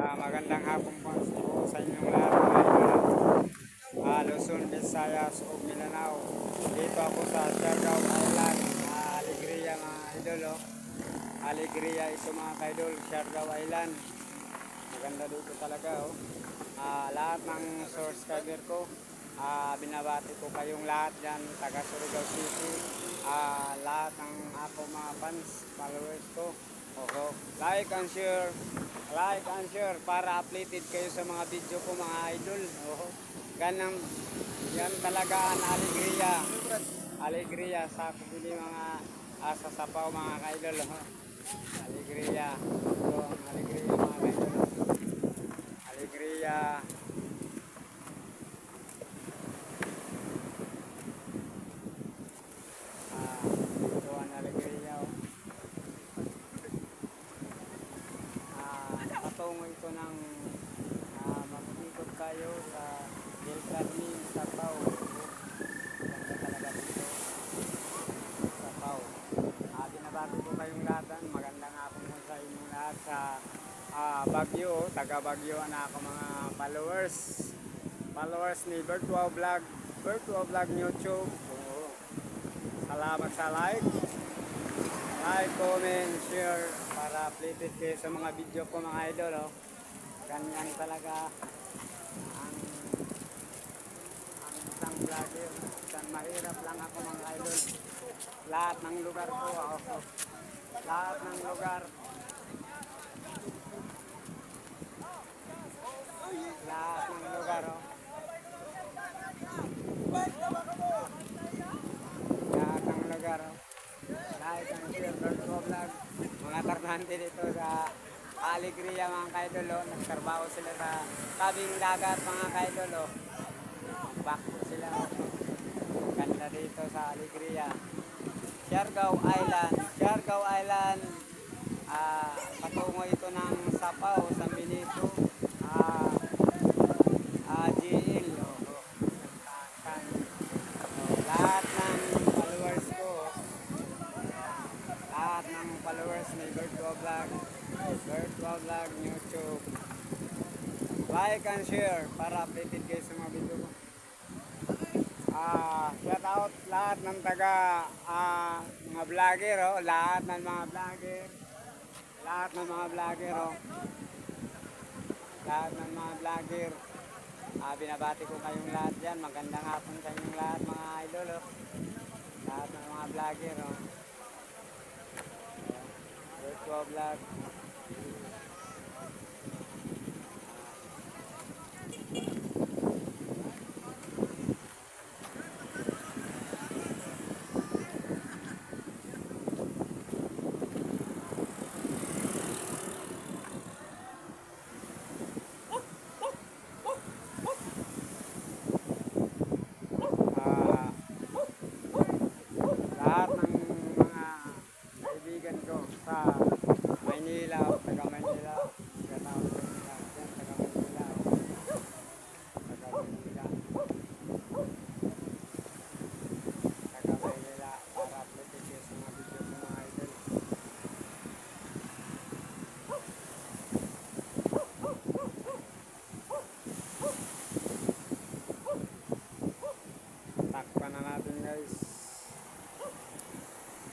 Magandang hapon po sa inyong lahat mga idol. Luzon, Visayas o Mindanao. Dito ako sa Siargao Island, Alegria mga idol. Alegria ito mga kaidol, Siargao Island. Maganda dito talaga. Lahat ng subscriber ko, binabati ko kayong lahat dyan, taga Surigao City. Lahat ng ako mga fans, followers ko. Like and share para updated kayo sa mga video ko mga idol. Ganang yan talaga ang alegria sa kubili mga sasapaw mga idol. Alegria. Ito ang alegria mga idol. Alegria. Ito ang alegria. Patungo ito ng mag-ikot tayo sa Del Carmen, Sapaw. Ganda talaga dito. Sapaw. Binabati ko kayong lahat. Magandang hapon mo sa inyong lahat sa Baguio. Taga Baguio na ako mga followers. Followers ni Virtual Vlog. Virtual Vlog YouTube. Salamat sa like, comment, share para updated kayo sa mga video ko mga idol. Ganyan talaga ang isang vlogger. Mahirap lang ako mga idol. Lahat ng lugar ko ako. Lahat ng lugar. Lahat ng lugar. Lahat ng lugar. Like and share Virtual Vlog. Mga tarnante dito sa Alegria mga kaidol. Nagtrabaho sila sa tabing dagat mga kaidol. Bakto sila. Ganda dito sa Alegria. Siargao Island. Siargao Island. Patungo ito ng Sapaw, San Benito. GL. Lahat ng followers ko. Lahat ng followers ni Virtual Vlog. Virtual Vlog YouTube. Like and share para updated kayo sa mga video ko. Shout out lahat ng taga mga vlogger, lahat ng mga vlogger. Lahat ng mga vlogger, Lahat ng mga vlogger. Binabati ko kayong lahat dyan. Magandang hapon sa inyong lahat mga idol, Lahat ng mga vlogger, Virtual Vlog. Lahat ng mga kaibigan ko sa